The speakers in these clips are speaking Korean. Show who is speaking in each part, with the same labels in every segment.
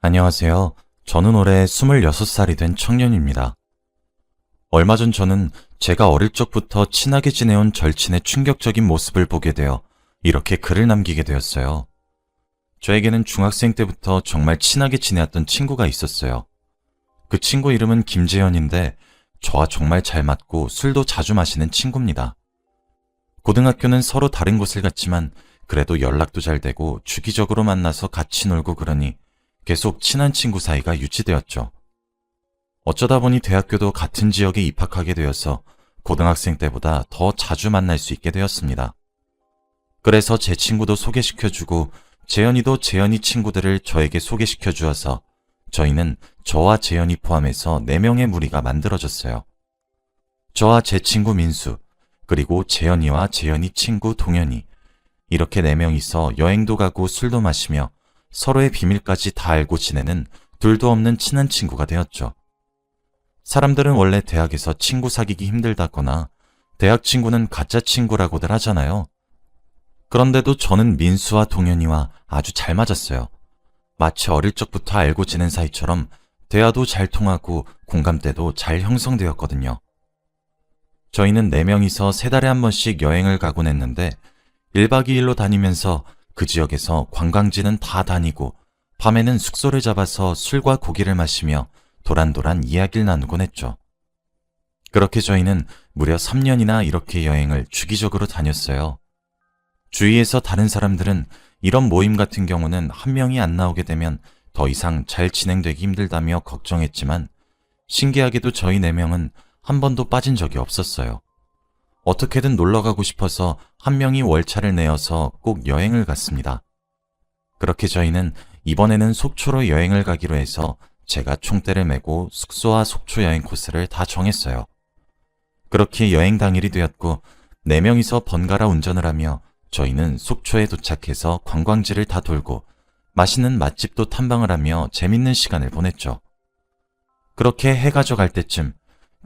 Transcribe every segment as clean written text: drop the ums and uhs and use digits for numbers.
Speaker 1: 안녕하세요. 저는 올해 26살이 된 청년입니다. 얼마 전 저는 제가 어릴 적부터 친하게 지내온 절친의 충격적인 모습을 보게 되어 이렇게 글을 남기게 되었어요. 저에게는 중학생 때부터 정말 친하게 지내왔던 친구가 있었어요. 그 친구 이름은 김재현인데 저와 정말 잘 맞고 술도 자주 마시는 친구입니다. 고등학교는 서로 다른 곳을 갔지만 그래도 연락도 잘 되고 주기적으로 만나서 같이 놀고 그러니 계속 친한 친구 사이가 유지되었죠. 어쩌다 보니 대학교도 같은 지역에 입학하게 되어서 고등학생 때보다 더 자주 만날 수 있게 되었습니다. 그래서 제 친구도 소개시켜주고 재현이도 재현이 친구들을 저에게 소개시켜 주어서 저희는 저와 재현이 포함해서 4명의 무리가 만들어졌어요. 저와 제 친구 민수, 그리고 재현이와 재현이 친구 동현이, 이렇게 4명이서 여행도 가고 술도 마시며 서로의 비밀까지 다 알고 지내는 둘도 없는 친한 친구가 되었죠. 사람들은 원래 대학에서 친구 사귀기 힘들다거나 대학 친구는 가짜 친구라고들 하잖아요. 그런데도 저는 민수와 동현이와 아주 잘 맞았어요. 마치 어릴 적부터 알고 지낸 사이처럼 대화도 잘 통하고 공감대도 잘 형성되었거든요. 저희는 4명이서 3달에 한 번씩 여행을 가곤 했는데 1박 2일로 다니면서 그 지역에서 관광지는 다 다니고 밤에는 숙소를 잡아서 술과 고기를 마시며 도란도란 이야기를 나누곤 했죠. 그렇게 저희는 무려 3년이나 이렇게 여행을 주기적으로 다녔어요. 주위에서 다른 사람들은 이런 모임 같은 경우는 한 명이 안 나오게 되면 더 이상 잘 진행되기 힘들다며 걱정했지만 신기하게도 저희 4명은 한 번도 빠진 적이 없었어요. 어떻게든 놀러 가고 싶어서 한 명이 월차를 내어서 꼭 여행을 갔습니다. 그렇게 저희는 이번에는 속초로 여행을 가기로 해서 제가 총대를 메고 숙소와 속초 여행 코스를 다 정했어요. 그렇게 여행 당일이 되었고 4명이서 번갈아 운전을 하며 저희는 속초에 도착해서 관광지를 다 돌고 맛있는 맛집도 탐방을 하며 재밌는 시간을 보냈죠. 그렇게 해가 져갈 때쯤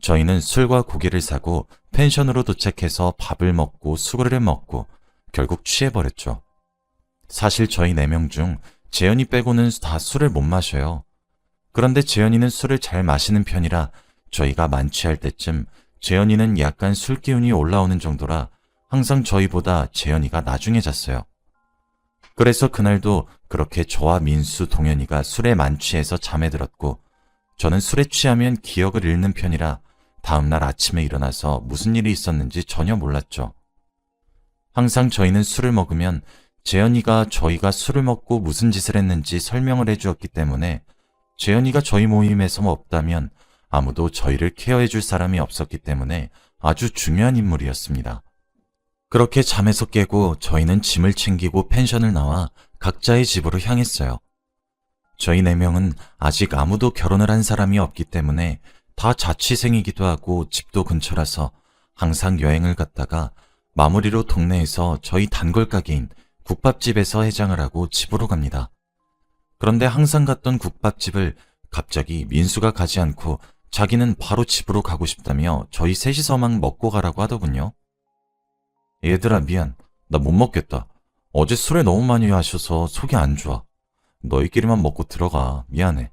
Speaker 1: 저희는 술과 고기를 사고 펜션으로 도착해서 밥을 먹고 술을 먹고 결국 취해버렸죠. 사실 저희 4명 중 재현이 빼고는 다 술을 못 마셔요. 그런데 재현이는 술을 잘 마시는 편이라 저희가 만취할 때쯤 재현이는 약간 술 기운이 올라오는 정도라 항상 저희보다 재현이가 나중에 잤어요. 그래서 그날도 그렇게 저와 민수, 동현이가 술에 만취해서 잠에 들었고 저는 술에 취하면 기억을 잃는 편이라 다음날 아침에 일어나서 무슨 일이 있었는지 전혀 몰랐죠. 항상 저희는 술을 먹으면 재현이가 저희가 술을 먹고 무슨 짓을 했는지 설명을 해주었기 때문에 재현이가 저희 모임에서 없다면 아무도 저희를 케어해줄 사람이 없었기 때문에 아주 중요한 인물이었습니다. 그렇게 잠에서 깨고 저희는 짐을 챙기고 펜션을 나와 각자의 집으로 향했어요. 저희 4명은 아직 아무도 결혼을 한 사람이 없기 때문에 다 자취생이기도 하고 집도 근처라서 항상 여행을 갔다가 마무리로 동네에서 저희 단골 가게인 국밥집에서 해장을 하고 집으로 갑니다. 그런데 항상 갔던 국밥집을 갑자기 민수가 가지 않고 자기는 바로 집으로 가고 싶다며 저희 셋이서만 먹고 가라고 하더군요. 얘들아 미안, 나 못 먹겠다. 어제 술에 너무 많이 마셔서 속이 안 좋아. 너희끼리만 먹고 들어가. 미안해.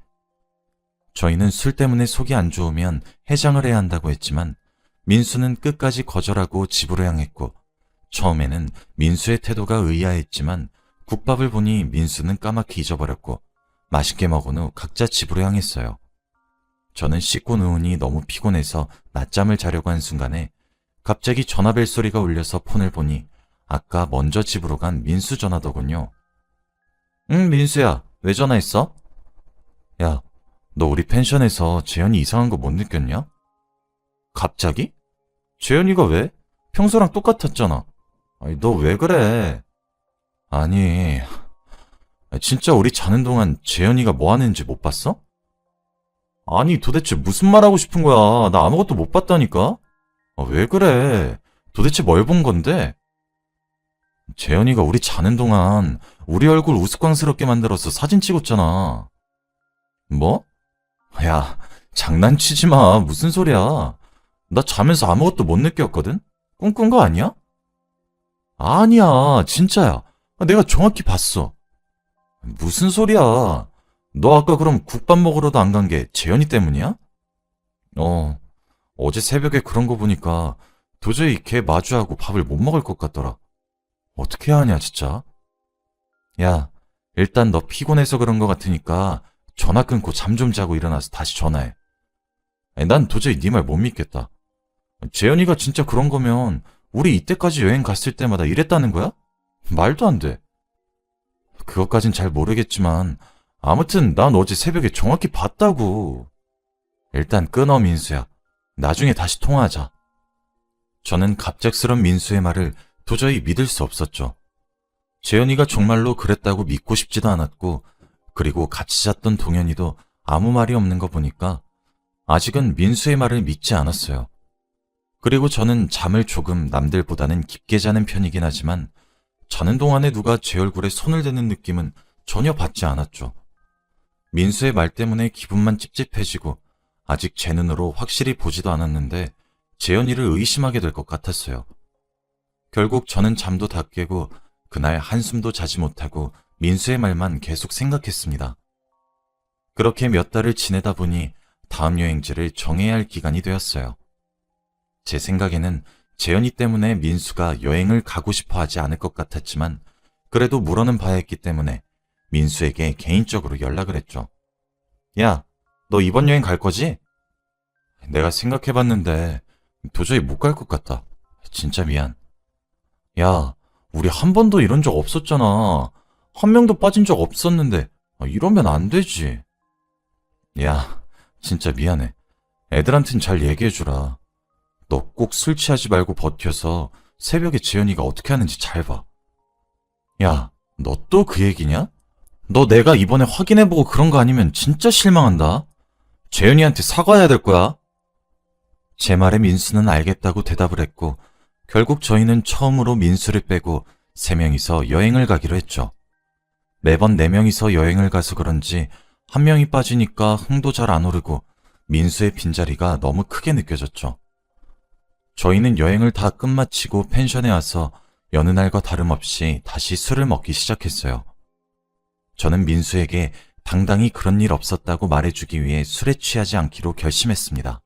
Speaker 1: 저희는 술 때문에 속이 안 좋으면 해장을 해야 한다고 했지만 민수는 끝까지 거절하고 집으로 향했고 처음에는 민수의 태도가 의아했지만 국밥을 보니 민수는 까맣게 잊어버렸고 맛있게 먹은 후 각자 집으로 향했어요. 저는 씻고 누우니 너무 피곤해서 낮잠을 자려고 한 순간에 갑자기 전화벨 소리가 울려서 폰을 보니 아까 먼저 집으로 간 민수 전화더군요. 응, 민수야. 왜 전화했어? 야, 너 우리 펜션에서 재현이 이상한 거 못 느꼈냐? 갑자기? 재현이가 왜? 평소랑 똑같았잖아. 아니, 너 왜 그래? 아니, 진짜 우리 자는 동안 재현이가 뭐 하는지 못 봤어? 아니, 도대체 무슨 말 하고 싶은 거야? 나 아무것도 못 봤다니까? 왜 그래? 도대체 뭘 본 건데? 재현이가 우리 자는 동안 우리 얼굴 우스꽝스럽게 만들어서 사진 찍었잖아. 뭐? 야, 장난치지 마. 무슨 소리야. 나 자면서 아무것도 못 느꼈거든? 꿈꾼 거 아니야? 아니야, 진짜야. 내가 정확히 봤어. 무슨 소리야. 너 아까 그럼 국밥 먹으러도 안 간 게 재현이 때문이야? 어제 새벽에 그런 거 보니까 도저히 걔 마주하고 밥을 못 먹을 것 같더라. 어떻게 해야 하냐, 진짜? 야, 일단 너 피곤해서 그런 거 같으니까 전화 끊고 잠 좀 자고 일어나서 다시 전화해. 아니, 난 도저히 네 말 못 믿겠다. 재현이가 진짜 그런 거면 우리 이때까지 여행 갔을 때마다 이랬다는 거야? 말도 안 돼. 그것까진 잘 모르겠지만 아무튼 난 어제 새벽에 정확히 봤다고. 일단 끊어, 민수야. 나중에 다시 통화하자. 저는 갑작스런 민수의 말을 도저히 믿을 수 없었죠. 재현이가 정말로 그랬다고 믿고 싶지도 않았고, 그리고 같이 잤던 동현이도 아무 말이 없는 거 보니까 아직은 민수의 말을 믿지 않았어요. 그리고 저는 잠을 조금 남들보다는 깊게 자는 편이긴 하지만 자는 동안에 누가 제 얼굴에 손을 대는 느낌은 전혀 받지 않았죠. 민수의 말 때문에 기분만 찝찝해지고 아직 제 눈으로 확실히 보지도 않았는데 재현이를 의심하게 될 것 같았어요. 결국 저는 잠도 다 깨고 그날 한숨도 자지 못하고 민수의 말만 계속 생각했습니다. 그렇게 몇 달을 지내다 보니 다음 여행지를 정해야 할 기간이 되었어요. 제 생각에는 재현이 때문에 민수가 여행을 가고 싶어 하지 않을 것 같았지만 그래도 물어는 봐야 했기 때문에 민수에게 개인적으로 연락을 했죠. 야, 너 이번 여행 갈 거지? 내가 생각해봤는데 도저히 못 갈 것 같다. 진짜 미안. 야, 우리 한 번도 이런 적 없었잖아. 한 명도 빠진 적 없었는데 이러면 안 되지. 야, 진짜 미안해. 애들한텐 잘 얘기해주라. 너 꼭 술 취하지 말고 버텨서 새벽에 재현이가 어떻게 하는지 잘 봐. 야, 너 또 그 얘기냐? 너 내가 이번에 확인해보고 그런 거 아니면 진짜 실망한다. 재현이한테 사과해야 될 거야. 제 말에 민수는 알겠다고 대답을 했고 결국 저희는 처음으로 민수를 빼고 3명이서 여행을 가기로 했죠. 매번 4명이서 여행을 가서 그런지 한 명이 빠지니까 흥도 잘 안 오르고 민수의 빈자리가 너무 크게 느껴졌죠. 저희는 여행을 다 끝마치고 펜션에 와서 여느 날과 다름없이 다시 술을 먹기 시작했어요. 저는 민수에게 당당히 그런 일 없었다고 말해주기 위해 술에 취하지 않기로 결심했습니다.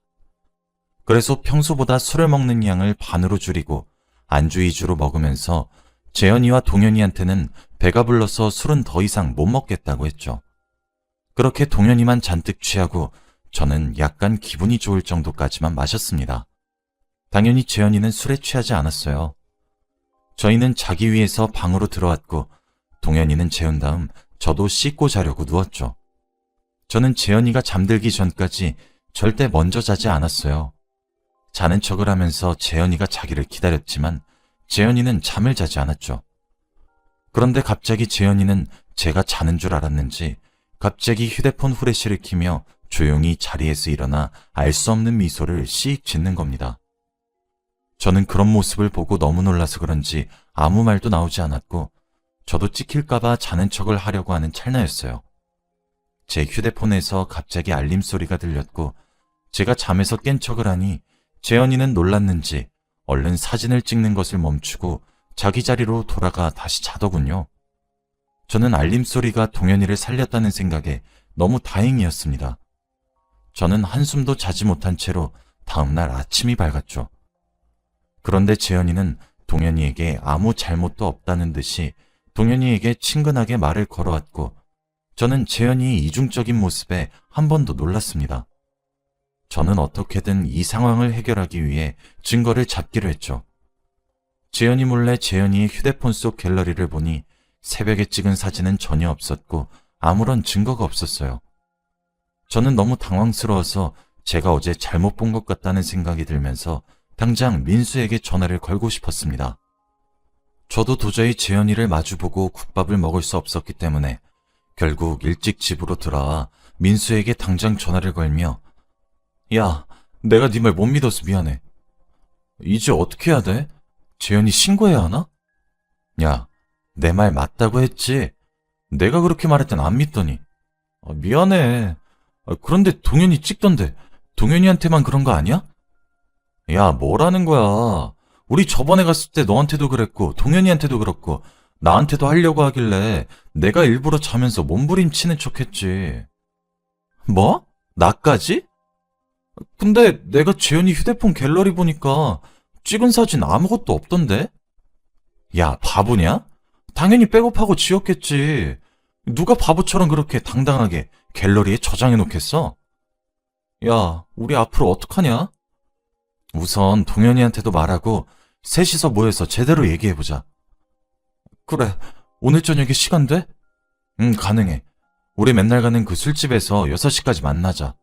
Speaker 1: 그래서 평소보다 술을 먹는 양을 반으로 줄이고 안주 위주로 먹으면서 재현이와 동현이한테는 배가 불러서 술은 더 이상 못 먹겠다고 했죠. 그렇게 동현이만 잔뜩 취하고 저는 약간 기분이 좋을 정도까지만 마셨습니다. 당연히 재현이는 술에 취하지 않았어요. 저희는 자기 위해서 방으로 들어왔고 동현이는 재운 다음 저도 씻고 자려고 누웠죠. 저는 재현이가 잠들기 전까지 절대 먼저 자지 않았어요. 자는 척을 하면서 재현이가 자기를 기다렸지만 재현이는 잠을 자지 않았죠. 그런데 갑자기 재현이는 제가 자는 줄 알았는지 갑자기 휴대폰 후레쉬를 켜며 조용히 자리에서 일어나 알 수 없는 미소를 씩 짓는 겁니다. 저는 그런 모습을 보고 너무 놀라서 그런지 아무 말도 나오지 않았고 저도 찍힐까봐 자는 척을 하려고 하는 찰나였어요. 제 휴대폰에서 갑자기 알림 소리가 들렸고 제가 잠에서 깬 척을 하니 재현이는 놀랐는지 얼른 사진을 찍는 것을 멈추고 자기 자리로 돌아가 다시 자더군요. 저는 알림 소리가 동현이를 살렸다는 생각에 너무 다행이었습니다. 저는 한숨도 자지 못한 채로 다음날 아침이 밝았죠. 그런데 재현이는 동현이에게 아무 잘못도 없다는 듯이 동현이에게 친근하게 말을 걸어왔고 저는 재현이의 이중적인 모습에 한 번 더 놀랐습니다. 저는 어떻게든 이 상황을 해결하기 위해 증거를 잡기로 했죠. 재현이 몰래 재현이의 휴대폰 속 갤러리를 보니 새벽에 찍은 사진은 전혀 없었고 아무런 증거가 없었어요. 저는 너무 당황스러워서 제가 어제 잘못 본 것 같다는 생각이 들면서 당장 민수에게 전화를 걸고 싶었습니다. 저도 도저히 재현이를 마주보고 국밥을 먹을 수 없었기 때문에 결국 일찍 집으로 돌아와 민수에게 당장 전화를 걸며 야, 내가 네 말 못 믿어서 미안해. 이제 어떻게 해야 돼? 재현이 신고해야 하나? 야, 내 말 맞다고 했지. 내가 그렇게 말할 땐 안 믿더니. 미안해. 그런데 동현이 찍던데 동현이한테만 그런 거 아니야? 야, 뭐라는 거야. 우리 저번에 갔을 때 너한테도 그랬고 동현이한테도 그렇고 나한테도 하려고 하길래 내가 일부러 자면서 몸부림치는 척했지. 뭐? 나까지? 근데 내가 재현이 휴대폰 갤러리 보니까 찍은 사진 아무것도 없던데? 야, 바보냐? 당연히 백업하고 지웠겠지. 누가 바보처럼 그렇게 당당하게 갤러리에 저장해 놓겠어? 야, 우리 앞으로 어떡하냐? 우선 동현이한테도 말하고 셋이서 모여서 제대로 얘기해보자. 그래, 오늘 저녁에 시간 돼? 응, 가능해. 우리 맨날 가는 그 술집에서 6시까지 만나자.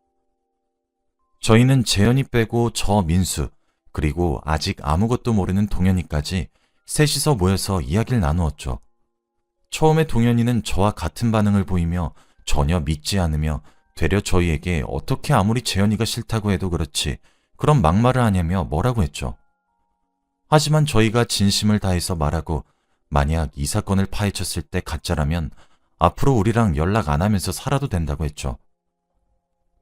Speaker 1: 저희는 재현이 빼고 저 민수, 그리고 아직 아무것도 모르는 동현이까지 셋이서 모여서 이야기를 나누었죠. 처음에 동현이는 저와 같은 반응을 보이며 전혀 믿지 않으며 되려 저희에게 어떻게 아무리 재현이가 싫다고 해도 그렇지 그런 막말을 하냐며 뭐라고 했죠. 하지만 저희가 진심을 다해서 말하고 만약 이 사건을 파헤쳤을 때 가짜라면 앞으로 우리랑 연락 안 하면서 살아도 된다고 했죠.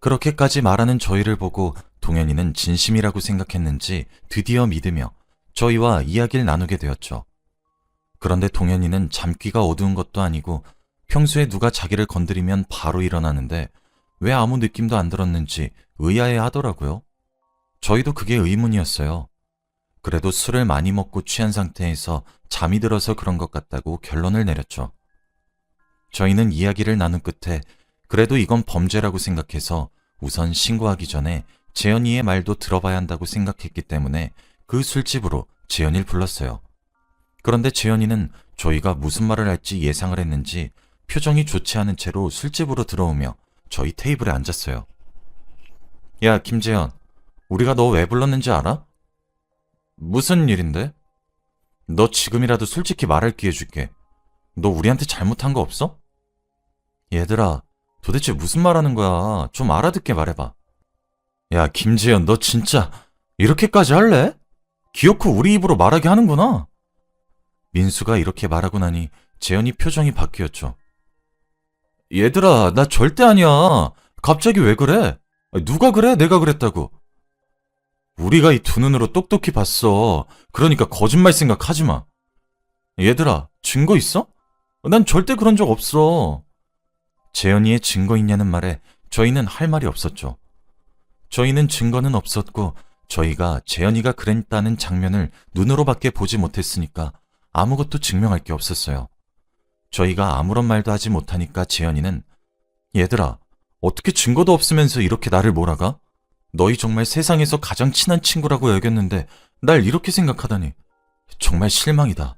Speaker 1: 그렇게까지 말하는 저희를 보고 동현이는 진심이라고 생각했는지 드디어 믿으며 저희와 이야기를 나누게 되었죠. 그런데 동현이는 잠귀가 어두운 것도 아니고 평소에 누가 자기를 건드리면 바로 일어나는데 왜 아무 느낌도 안 들었는지 의아해 하더라고요. 저희도 그게 의문이었어요. 그래도 술을 많이 먹고 취한 상태에서 잠이 들어서 그런 것 같다고 결론을 내렸죠. 저희는 이야기를 나눈 끝에 그래도 이건 범죄라고 생각해서 우선 신고하기 전에 재현이의 말도 들어봐야 한다고 생각했기 때문에 그 술집으로 재현이를 불렀어요. 그런데 재현이는 저희가 무슨 말을 할지 예상을 했는지 표정이 좋지 않은 채로 술집으로 들어오며 저희 테이블에 앉았어요. 야, 김재현, 우리가 너 왜 불렀는지 알아? 무슨 일인데? 너 지금이라도 솔직히 말할 기회 줄게. 너 우리한테 잘못한 거 없어? 얘들아, 도대체 무슨 말 하는 거야? 좀 알아듣게 말해봐. 야, 김재현, 너 진짜 이렇게까지 할래? 기어코 우리 입으로 말하게 하는구나. 민수가 이렇게 말하고 나니 재현이 표정이 바뀌었죠. 얘들아, 나 절대 아니야. 갑자기 왜 그래? 누가 그래? 내가 그랬다고. 우리가 이 두 눈으로 똑똑히 봤어. 그러니까 거짓말 생각하지 마. 얘들아, 증거 있어? 난 절대 그런 적 없어. 재현이의 증거 있냐는 말에 저희는 할 말이 없었죠. 저희는 증거는 없었고 저희가 재현이가 그랬다는 장면을 눈으로밖에 보지 못했으니까 아무것도 증명할 게 없었어요. 저희가 아무런 말도 하지 못하니까 재현이는 얘들아, 어떻게 증거도 없으면서 이렇게 나를 몰아가? 너희 정말 세상에서 가장 친한 친구라고 여겼는데 날 이렇게 생각하다니. 정말 실망이다.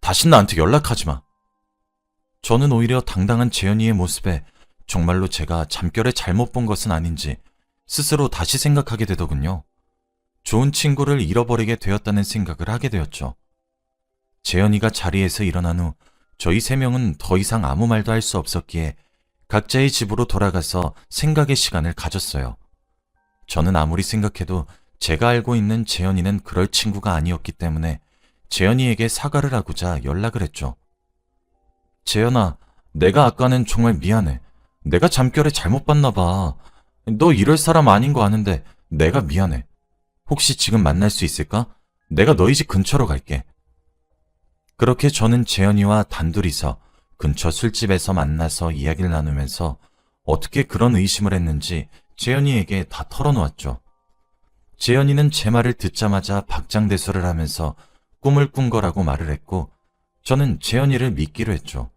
Speaker 1: 다신 나한테 연락하지 마. 저는 오히려 당당한 재현이의 모습에 정말로 제가 잠결에 잘못 본 것은 아닌지 스스로 다시 생각하게 되더군요. 좋은 친구를 잃어버리게 되었다는 생각을 하게 되었죠. 재현이가 자리에서 일어난 후 저희 세 명은 더 이상 아무 말도 할 수 없었기에 각자의 집으로 돌아가서 생각의 시간을 가졌어요. 저는 아무리 생각해도 제가 알고 있는 재현이는 그럴 친구가 아니었기 때문에 재현이에게 사과를 하고자 연락을 했죠. 재현아, 내가 아까는 정말 미안해. 내가 잠결에 잘못 봤나 봐. 너 이럴 사람 아닌 거 아는데 내가 미안해. 혹시 지금 만날 수 있을까? 내가 너희 집 근처로 갈게. 그렇게 저는 재현이와 단둘이서 근처 술집에서 만나서 이야기를 나누면서 어떻게 그런 의심을 했는지 재현이에게 다 털어놓았죠. 재현이는 제 말을 듣자마자 박장대소를 하면서 꿈을 꾼 거라고 말을 했고 저는 재현이를 믿기로 했죠.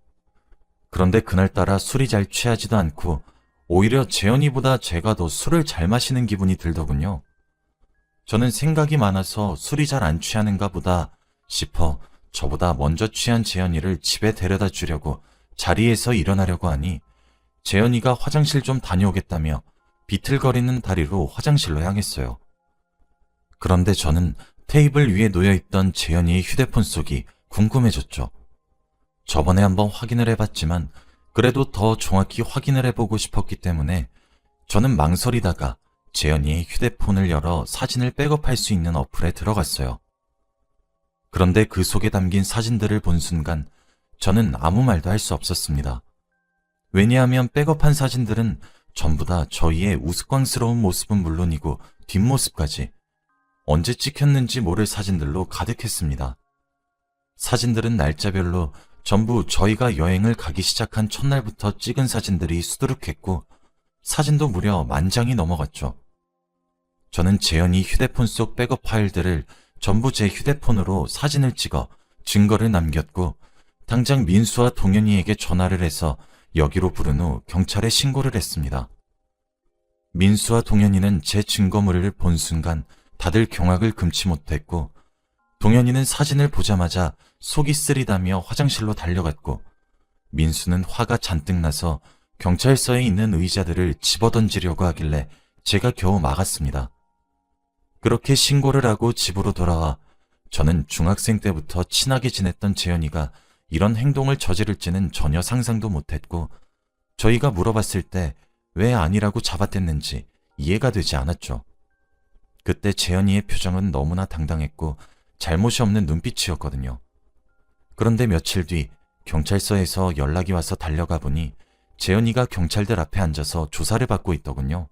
Speaker 1: 그런데 그날따라 술이 잘 취하지도 않고 오히려 재현이보다 제가 더 술을 잘 마시는 기분이 들더군요. 저는 생각이 많아서 술이 잘 안 취하는가 보다 싶어 저보다 먼저 취한 재현이를 집에 데려다 주려고 자리에서 일어나려고 하니 재현이가 화장실 좀 다녀오겠다며 비틀거리는 다리로 화장실로 향했어요. 그런데 저는 테이블 위에 놓여있던 재현이의 휴대폰 속이 궁금해졌죠. 저번에 한번 확인을 해봤지만 그래도 더 정확히 확인을 해보고 싶었기 때문에 저는 망설이다가 재현이의 휴대폰을 열어 사진을 백업할 수 있는 어플에 들어갔어요. 그런데 그 속에 담긴 사진들을 본 순간 저는 아무 말도 할 수 없었습니다. 왜냐하면 백업한 사진들은 전부 다 저희의 우스꽝스러운 모습은 물론이고 뒷모습까지 언제 찍혔는지 모를 사진들로 가득했습니다. 사진들은 날짜별로 전부 저희가 여행을 가기 시작한 첫날부터 찍은 사진들이 수두룩했고 사진도 무려 10,000장이 넘어갔죠. 저는 재현이 휴대폰 속 백업 파일들을 전부 제 휴대폰으로 사진을 찍어 증거를 남겼고 당장 민수와 동현이에게 전화를 해서 여기로 부른 후 경찰에 신고를 했습니다. 민수와 동현이는 제 증거물을 본 순간 다들 경악을 금치 못했고 동현이는 사진을 보자마자 속이 쓰리다며 화장실로 달려갔고 민수는 화가 잔뜩 나서 경찰서에 있는 의자들을 집어던지려고 하길래 제가 겨우 막았습니다. 그렇게 신고를 하고 집으로 돌아와 저는 중학생 때부터 친하게 지냈던 재현이가 이런 행동을 저지를지는 전혀 상상도 못했고 저희가 물어봤을 때 왜 아니라고 잡아댔는지 이해가 되지 않았죠. 그때 재현이의 표정은 너무나 당당했고 잘못이 없는 눈빛이었거든요. 그런데 며칠 뒤 경찰서에서 연락이 와서 달려가 보니 재현이가 경찰들 앞에 앉아서 조사를 받고 있더군요.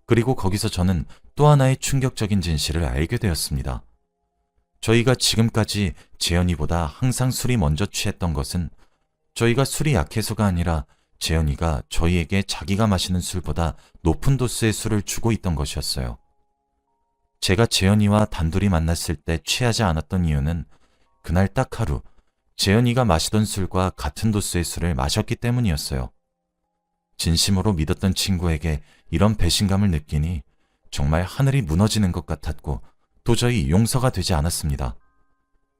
Speaker 1: 그리고 거기서 저는 또 하나의 충격적인 진실을 알게 되었습니다. 저희가 지금까지 재현이보다 항상 술이 먼저 취했던 것은 저희가 술이 약해서가 아니라 재현이가 저희에게 자기가 마시는 술보다 높은 도수의 술을 주고 있던 것이었어요. 제가 재현이와 단둘이 만났을 때 취하지 않았던 이유는 그날 딱 하루 재현이가 마시던 술과 같은 도수의 술을 마셨기 때문이었어요. 진심으로 믿었던 친구에게 이런 배신감을 느끼니 정말 하늘이 무너지는 것 같았고 도저히 용서가 되지 않았습니다.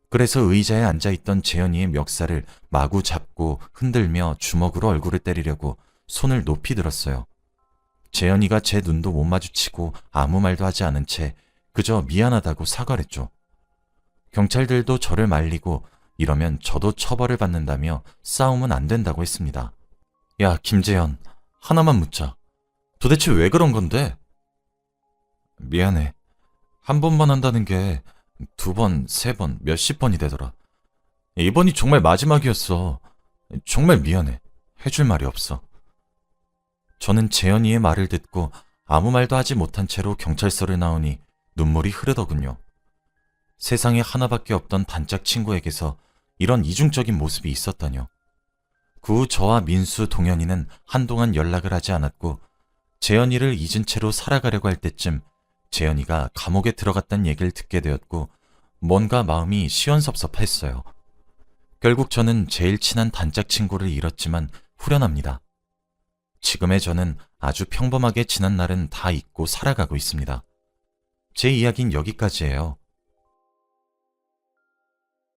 Speaker 1: 그래서 의자에 앉아있던 재현이의 멱살을 마구 잡고 흔들며 주먹으로 얼굴을 때리려고 손을 높이 들었어요. 재현이가 제 눈도 못 마주치고 아무 말도 하지 않은 채 그저 미안하다고 사과를 했죠. 경찰들도 저를 말리고 이러면 저도 처벌을 받는다며 싸움은 안 된다고 했습니다. 야, 김재현, 하나만 묻자. 도대체 왜 그런 건데? 미안해. 한 번만 한다는 게 2번, 3번, 몇십 번이 되더라. 이번이 정말 마지막이었어. 정말 미안해. 해줄 말이 없어. 저는 재현이의 말을 듣고 아무 말도 하지 못한 채로 경찰서를 나오니 눈물이 흐르더군요. 세상에 하나밖에 없던 단짝 친구에게서 이런 이중적인 모습이 있었다뇨. 그 후 저와 민수, 동현이는 한동안 연락을 하지 않았고 재현이를 잊은 채로 살아가려고 할 때쯤 재현이가 감옥에 들어갔다는 얘기를 듣게 되었고 뭔가 마음이 시원섭섭했어요. 결국 저는 제일 친한 단짝 친구를 잃었지만 후련합니다. 지금의 저는 아주 평범하게 지난 날은 다 잊고 살아가고 있습니다. 제 이야기는 여기까지예요.